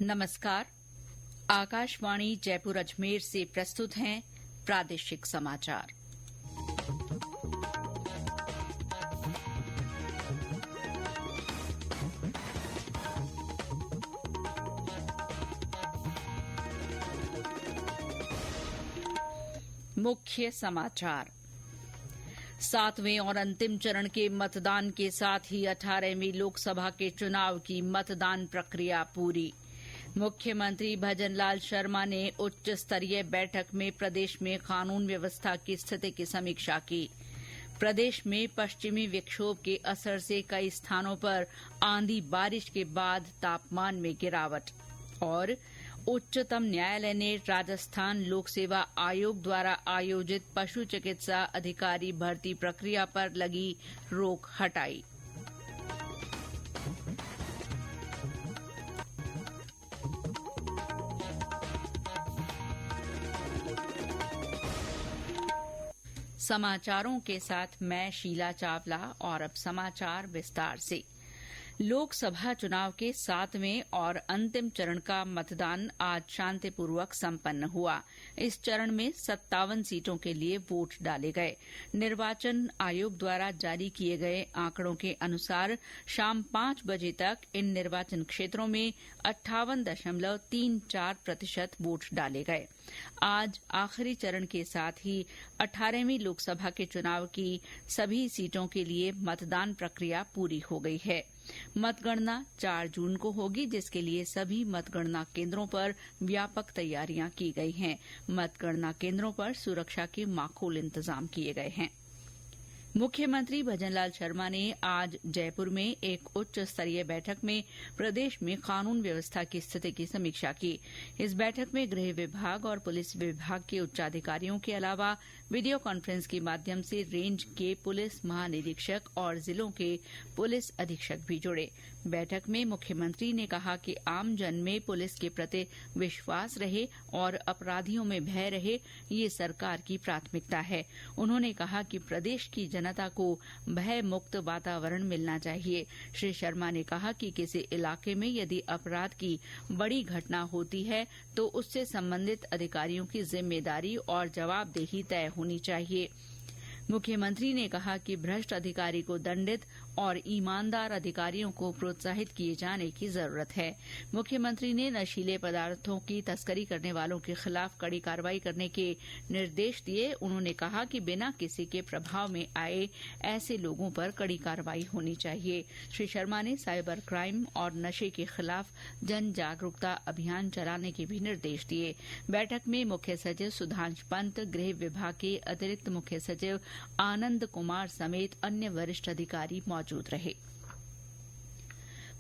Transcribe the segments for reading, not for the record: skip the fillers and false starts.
नमस्कार। आकाशवाणी जयपुर अजमेर से प्रस्तुत हैं प्रादेशिक समाचार। मुख्य समाचार। 7वें और अंतिम चरण के मतदान के साथ ही 18वीं लोकसभा के चुनाव की मतदान प्रक्रिया पूरी। मुख्यमंत्री भजनलाल शर्मा ने उच्च स्तरीय बैठक में प्रदेश में कानून व्यवस्था की स्थिति की समीक्षा की। प्रदेश में पश्चिमी विक्षोभ के असर से कई स्थानों पर आंधी बारिश के बाद तापमान में गिरावट। और उच्चतम न्यायालय ने राजस्थान लोक सेवा आयोग द्वारा आयोजित पशु चिकित्सा अधिकारी भर्ती प्रक्रिया पर लगी रोक हटाई। समाचारों के साथ मैं शीला चावला और अब समाचार विस्तार से। लोकसभा चुनाव के 7वें और अंतिम चरण का मतदान आज शांतिपूर्वक संपन्न हुआ। इस चरण में 57 सीटों के लिए वोट डाले गए। निर्वाचन आयोग द्वारा जारी किए गए आंकड़ों के अनुसार शाम 5 बजे तक इन निर्वाचन क्षेत्रों में 58.34% वोट डाले गए। आज आखिरी चरण के साथ ही 18वीं लोकसभा के चुनाव की सभी सीटों के लिए मतदान प्रक्रिया पूरी हो गई है। मतगणना 4 जून को होगी, जिसके लिए सभी मतगणना केंद्रों पर व्यापक तैयारियां की गई हैं। मतगणना केंद्रों पर सुरक्षा के माकूल इंतजाम किए गए हैं। मुख्यमंत्री भजनलाल शर्मा ने आज जयपुर में एक उच्च स्तरीय बैठक में प्रदेश में कानून व्यवस्था की स्थिति की समीक्षा की। इस बैठक में गृह विभाग और पुलिस विभाग के उच्चाधिकारियों के अलावा वीडियो कॉन्फ्रेंस के माध्यम से रेंज के पुलिस महानिरीक्षक और जिलों के पुलिस अधीक्षक भी जुड़े। बैठक में मुख्यमंत्री ने कहा कि आमजन में पुलिस के प्रति विश्वास रहे और अपराधियों में भय रहे, ये सरकार की प्राथमिकता है। उन्होंने कहा कि प्रदेश की जनता को भय मुक्त वातावरण मिलना चाहिए। श्री शर्मा ने कहा कि किसी इलाके में यदि अपराध की बड़ी घटना होती है तो उससे संबंधित अधिकारियों की जिम्मेदारी और जवाबदेही तय होनी चाहिए। मुख्यमंत्री ने कहा कि भ्रष्ट अधिकारी को दंडित और ईमानदार अधिकारियों को प्रोत्साहित किए जाने की जरूरत है। मुख्यमंत्री ने नशीले पदार्थों की तस्करी करने वालों के खिलाफ कड़ी कार्रवाई करने के निर्देश दिए। उन्होंने कहा कि बिना किसी के प्रभाव में आए ऐसे लोगों पर कड़ी कार्रवाई होनी चाहिए। श्री शर्मा ने साइबर क्राइम और नशे के खिलाफ जन जागरूकता अभियान चलाने के भी निर्देश दिए। बैठक में मुख्य सचिव सुधांश पंत, गृह विभाग के अतिरिक्त मुख्य सचिव आनंद कुमार समेत अन्य वरिष्ठ अधिकारी मौजूद रहे।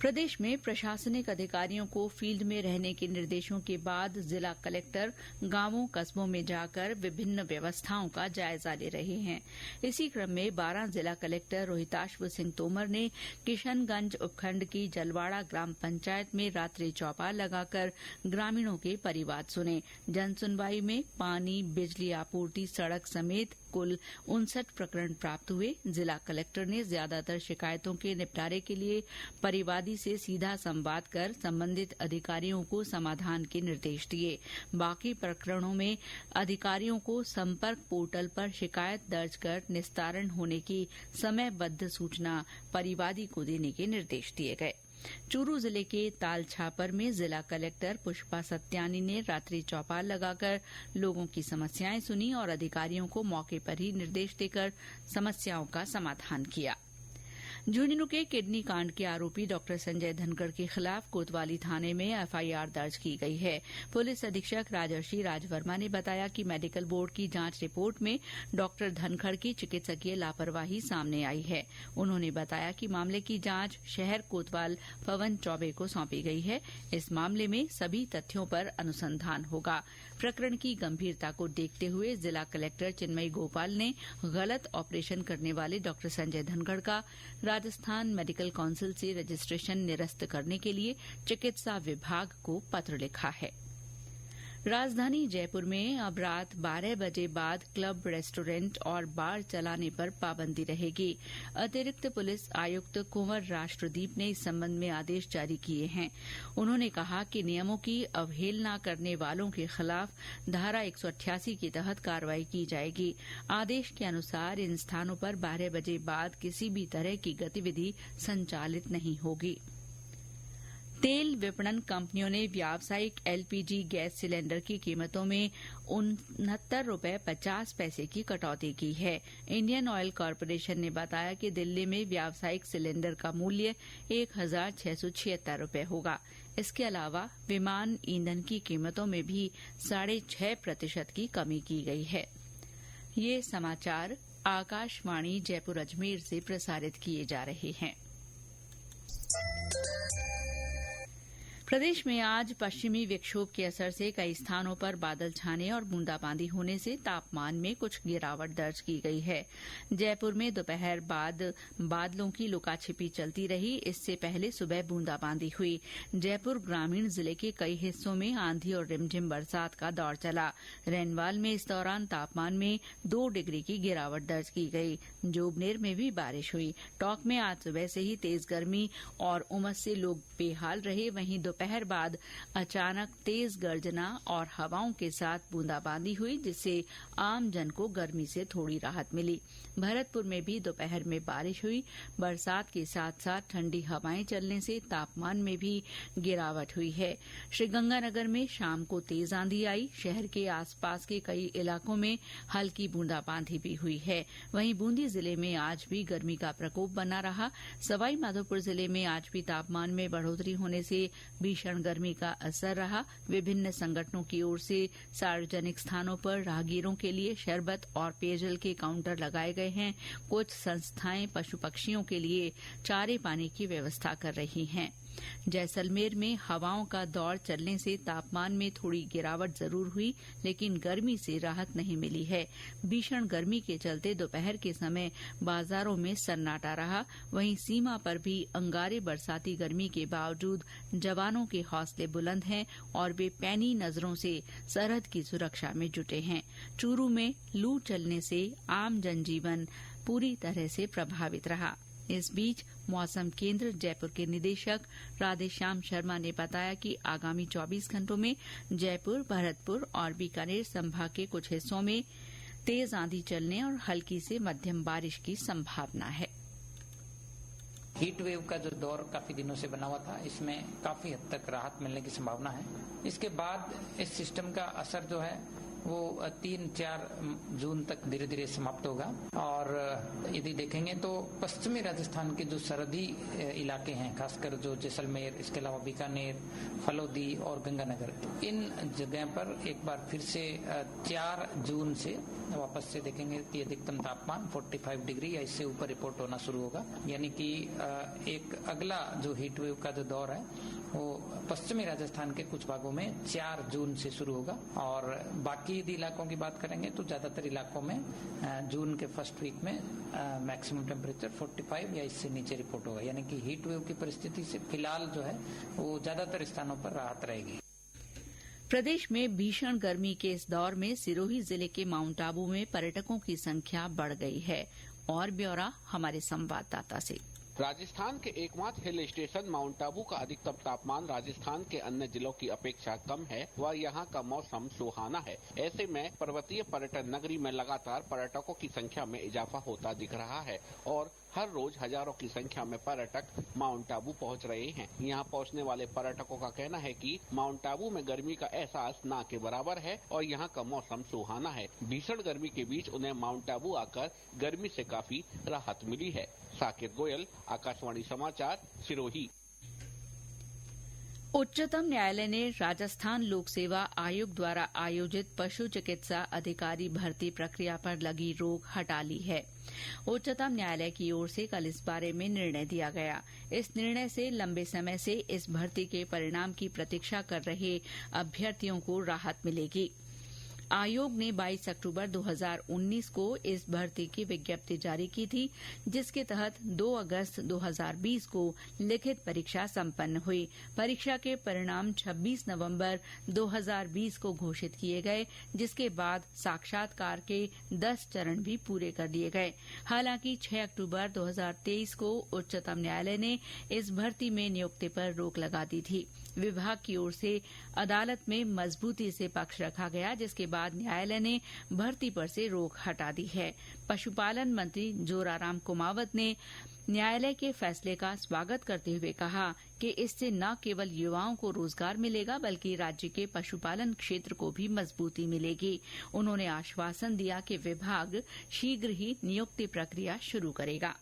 प्रदेश में प्रशासनिक अधिकारियों को फील्ड में रहने के निर्देशों के बाद जिला कलेक्टर गांवों कस्बों में जाकर विभिन्न व्यवस्थाओं का जायजा ले रहे हैं। इसी क्रम में 12 जिला कलेक्टर रोहिताश्व सिंह तोमर ने किशनगंज उपखंड की जलवाड़ा ग्राम पंचायत में रात्रि चौपाल लगाकर ग्रामीणों के परिवाद सुने। जनसुनवाई में पानी, बिजली आपूर्ति, सड़क समेत कुल 59 प्रकरण प्राप्त हुए। जिला कलेक्टर ने ज्यादातर शिकायतों के निपटारे के लिए परिवादी से सीधा संवाद कर संबंधित अधिकारियों को समाधान के निर्देश दिए। बाकी प्रकरणों में अधिकारियों को संपर्क पोर्टल पर शिकायत दर्ज कर निस्तारण होने की समयबद्ध सूचना परिवादी को देने के निर्देश दिए गए। चूरू जिले के तालछापर में जिला कलेक्टर पुष्पा सत्यानी ने रात्रि चौपाल लगाकर लोगों की समस्याएं सुनी और अधिकारियों को मौके पर ही निर्देश देकर समस्याओं का समाधान किया। झुंझुनू के किडनी कांड के आरोपी डॉक्टर संजय धनखड़ के खिलाफ कोतवाली थाने में एफआईआर दर्ज की गई है। पुलिस अधीक्षक राजर्षि राजवर्मा ने बताया कि मेडिकल बोर्ड की जांच रिपोर्ट में डॉक्टर धनखड़ की चिकित्सकीय लापरवाही सामने आई है। उन्होंने बताया कि मामले की जांच शहर कोतवाल पवन चौबे को सौंपी गई है। इस मामले में सभी तथ्यों पर अनुसंधान होगा। प्रकरण की गंभीरता को देखते हुए जिला कलेक्टर चिन्मयी गोपाल ने गलत ऑपरेशन करने वाले डॉक्टर संजय धनखड़ का राजस्थान मेडिकल काउंसिल से रजिस्ट्रेशन निरस्त करने के लिए चिकित्सा विभाग को पत्र लिखा है। राजधानी जयपुर में अब रात 12 बजे बाद क्लब, रेस्टोरेंट और बार चलाने पर पाबंदी रहेगी। अतिरिक्त पुलिस आयुक्त कुंवर राष्ट्रदीप ने इस संबंध में आदेश जारी किए हैं। उन्होंने कहा कि नियमों की अवहेलना करने वालों के खिलाफ धारा 188 के तहत कार्रवाई की जाएगी। आदेश के अनुसार इन स्थानों पर 12 बजे बाद किसी भी तरह की गतिविधि संचालित नहीं होगी। तेल विपणन कंपनियों ने व्यावसायिक एलपीजी गैस सिलेंडर की कीमतों में 69.50 रुपये की कटौती की है। इंडियन ऑयल कॉरपोरेशन ने बताया कि दिल्ली में व्यावसायिक सिलेंडर का मूल्य 1,676 रुपये होगा। इसके अलावा विमान ईंधन की कीमतों में भी 6.5% की कमी की गई है। ये समाचार आकाशवाणी जयपुर अजमेर से प्रसारित किए जा रहे हैं। प्रदेश में आज पश्चिमी विक्षोभ के असर से कई स्थानों पर बादल छाने और बूंदाबांदी होने से तापमान में कुछ गिरावट दर्ज की गई है। जयपुर में दोपहर बाद बादलों की लुकाछिपी चलती रही। इससे पहले सुबह बूंदाबांदी हुई। जयपुर ग्रामीण जिले के कई हिस्सों में आंधी और रिमझिम बरसात का दौर चला। रेनवाल में इस दौरान तापमान में 2 डिग्री की गिरावट दर्ज की गई। जोबनेर में भी बारिश हुई। टोंक में आज सुबह से ही तेज गर्मी और उमस से लोग बेहाल रहे। वहीं दोपहर बाद अचानक तेज गर्जना और हवाओं के साथ बूंदाबांदी हुई, जिससे आम जन को गर्मी से थोड़ी राहत मिली। भरतपुर में भी दोपहर में बारिश हुई। बरसात के साथ साथ ठंडी हवाएं चलने से तापमान में भी गिरावट हुई है। श्रीगंगानगर में शाम को तेज आंधी आई। शहर के आसपास के कई इलाकों में हल्की बूंदाबांदी भी हुई है। वहीं बूंदी जिले में आज भी गर्मी का प्रकोप बना रहा। सवाई माधोपुर जिले में आज भी तापमान में बढ़ोतरी होने से भीषण गर्मी का असर रहा। विभिन्न संगठनों की ओर से सार्वजनिक स्थानों पर राहगीरों के लिए शरबत और पेयजल के काउंटर लगाए गए हैं। कुछ संस्थाएं पशु पक्षियों के लिए चारे पानी की व्यवस्था कर रही हैं। जैसलमेर में हवाओं का दौर चलने से तापमान में थोड़ी गिरावट जरूर हुई, लेकिन गर्मी से राहत नहीं मिली है। भीषण गर्मी के चलते दोपहर के समय बाजारों में सन्नाटा रहा। वहीं सीमा पर भी अंगारे बरसाती गर्मी के बावजूद जवानों के हौसले बुलंद हैं और वे पैनी नजरों से सरहद की सुरक्षा में जुटे हैं। चूरू में लू चलने से आम जनजीवन पूरी तरह से प्रभावित रहा। इस बीच मौसम केंद्र जयपुर के निदेशक राधेश्याम शर्मा ने बताया कि आगामी 24 घंटों में जयपुर, भरतपुर और बीकानेर संभाग के कुछ हिस्सों में तेज आंधी चलने और हल्की से मध्यम बारिश की संभावना है। हीट वेव का जो दौर काफी दिनों से बना हुआ था, इसमें काफी हद तक राहत मिलने की संभावना है। इसके बाद इस सिस्टम का असर जो है वो 3-4 जून तक धीरे धीरे समाप्त होगा। और यदि देखेंगे तो पश्चिमी राजस्थान के जो सरहदी इलाके हैं, खासकर जो जैसलमेर, इसके अलावा बीकानेर, फलोदी और गंगानगर, इन जगह पर एक बार फिर से 4 जून से वापस से देखेंगे कि अधिकतम तापमान 45 डिग्री या इससे ऊपर रिपोर्ट होना शुरू होगा। यानी कि एक अगला जो हीट वेव का जो दौर है वो पश्चिमी राजस्थान के कुछ भागों में 4 जून से शुरू होगा। और बाकी यदि इलाकों की बात करेंगे तो ज्यादातर इलाकों में जून के फर्स्ट वीक में मैक्सिमम टेम्परेचर 45 या इससे नीचे रिपोर्ट होगा। यानी कि हीट वेव की परिस्थिति से फिलहाल जो है वो ज्यादातर स्थानों पर राहत रहेगी। प्रदेश में भीषण गर्मी के इस दौर में सिरोही जिले के माउंट आबू में पर्यटकों की संख्या बढ़ गई है। और ब्यौरा हमारे संवाददाता से। राजस्थान के एकमात्र हिल स्टेशन माउंट आबू का अधिकतम तापमान राजस्थान के अन्य जिलों की अपेक्षा कम है व यहाँ का मौसम सुहाना है। ऐसे में पर्वतीय पर्यटन नगरी में लगातार पर्यटकों की संख्या में इजाफा होता दिख रहा है और हर रोज हजारों की संख्या में पर्यटक माउंट आबू पहुँच रहे हैं। यहाँ पहुँचने वाले पर्यटकों का कहना है कि माउंट आबू में गर्मी का एहसास ना के बराबर है और यहाँ का मौसम सुहाना है। भीषण गर्मी के बीच उन्हें माउंट आबू आकर गर्मी से काफी राहत मिली है। साकेत गोयल, आकाशवाणी समाचार, सिरोही। उच्चतम न्यायालय ने राजस्थान लोक सेवा आयोग द्वारा आयोजित पशु चिकित्सा अधिकारी भर्ती प्रक्रिया पर लगी रोक हटा ली है। उच्चतम न्यायालय की ओर से कल इस बारे में निर्णय दिया गया। इस निर्णय से लंबे समय से इस भर्ती के परिणाम की प्रतीक्षा कर रहे अभ्यर्थियों को राहत मिलेगी। आयोग ने 22 अक्टूबर 2019 को इस भर्ती की विज्ञप्ति जारी की थी, जिसके तहत 2 अगस्त 2020 को लिखित परीक्षा संपन्न हुई। परीक्षा के परिणाम 26 नवंबर 2020 को घोषित किए गए, जिसके बाद साक्षात्कार के 10 चरण भी पूरे कर लिए गए। हालांकि 6 अक्टूबर 2023 को उच्चतम न्यायालय ने इस भर्ती में नियुक्ति पर रोक लगा दी थी। विभाग की ओर से अदालत में मजबूती से पक्ष रखा गया, जिसके बाद न्यायालय ने भर्ती पर से रोक हटा दी है। पशुपालन मंत्री जोराराम कुमावत ने न्यायालय के फैसले का स्वागत करते हुए कहा कि इससे न केवल युवाओं को रोजगार मिलेगा, बल्कि राज्य के पशुपालन क्षेत्र को भी मजबूती मिलेगी। उन्होंने आश्वासन दिया कि विभाग शीघ्र ही नियुक्ति प्रक्रिया शुरू करेगा।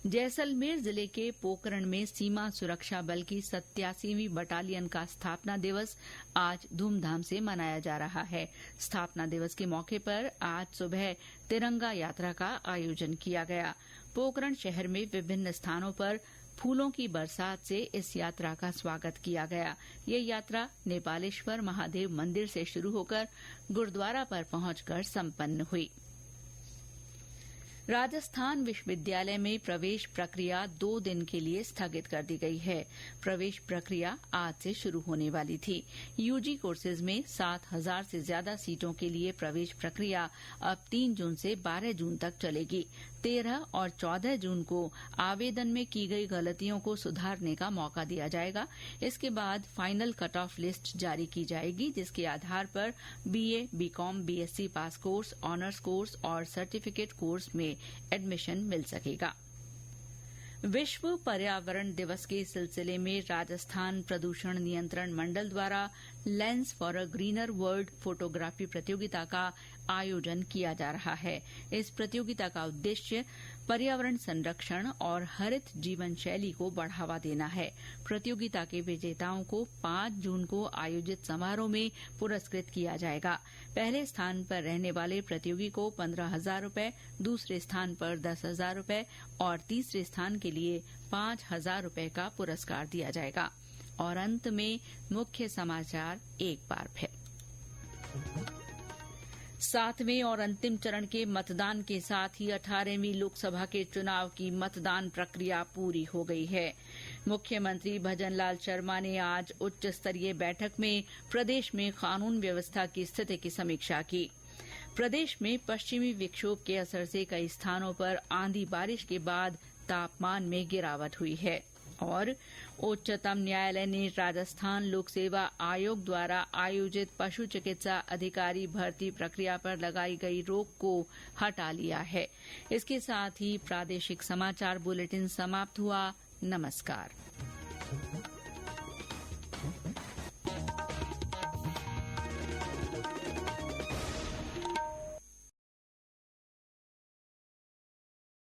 जैसलमेर जिले के पोकरण में सीमा सुरक्षा बल की 87वीं बटालियन का स्थापना दिवस आज धूमधाम से मनाया जा रहा है। स्थापना दिवस के मौके पर आज सुबह तिरंगा यात्रा का आयोजन किया गया। पोकरण शहर में विभिन्न स्थानों पर फूलों की बरसात से इस यात्रा का स्वागत किया गया। ये यात्रा नेपालेश्वर महादेव मंदिर से शुरू होकर गुरुद्वारा पर पहुंचकर संपन्न हुई। राजस्थान विश्वविद्यालय में प्रवेश प्रक्रिया 2 दिन के लिए स्थगित कर दी गई है। प्रवेश प्रक्रिया आज से शुरू होने वाली थी। यूजी कोर्सेज में 7,000 से ज्यादा सीटों के लिए प्रवेश प्रक्रिया अब 3 जून से 12 जून तक चलेगी। 13 और 14 जून को आवेदन में की गई गलतियों को सुधारने का मौका दिया जाएगा। इसके बाद फाइनल कट ऑफ लिस्ट जारी की जाएगी, जिसके आधार पर BA, BCom, BSc pass course, honours course और सर्टिफिकेट कोर्स में एडमिशन मिल सकेगा। विश्व पर्यावरण दिवस के सिलसिले में राजस्थान प्रदूषण नियंत्रण मंडल द्वारा lens for a greener world photography प्रतियोगिता का आयोजन किया जा रहा है। इस प्रतियोगिता का उद्देश्य पर्यावरण संरक्षण और हरित जीवन शैली को बढ़ावा देना है। प्रतियोगिता के विजेताओं को 5 जून को आयोजित समारोह में पुरस्कृत किया जाएगा। पहले स्थान पर रहने वाले प्रतियोगी को 15,000 रूपये, दूसरे स्थान पर 10,000 रूपये और तीसरे स्थान के लिए 5,000 रूपये का पुरस्कार दिया जाएगा। और अंत में मुख्य समाचार एक बार फिर। 7वें और अंतिम चरण के मतदान के साथ ही 18वीं लोकसभा के चुनाव की मतदान प्रक्रिया पूरी हो गई है। मुख्यमंत्री भजनलाल शर्मा ने आज उच्च स्तरीय बैठक में प्रदेश में कानून व्यवस्था की स्थिति की समीक्षा की। प्रदेश में पश्चिमी विक्षोभ के असर से कई स्थानों पर आंधी बारिश के बाद तापमान में गिरावट हुई है। और उच्चतम न्यायालय ने राजस्थान लोक सेवा आयोग द्वारा आयोजित पशु चिकित्सा अधिकारी भर्ती प्रक्रिया पर लगाई गई रोक को हटा लिया है। इसके साथ ही प्रादेशिक समाचार बुलेटिन समाप्त हुआ। नमस्कार।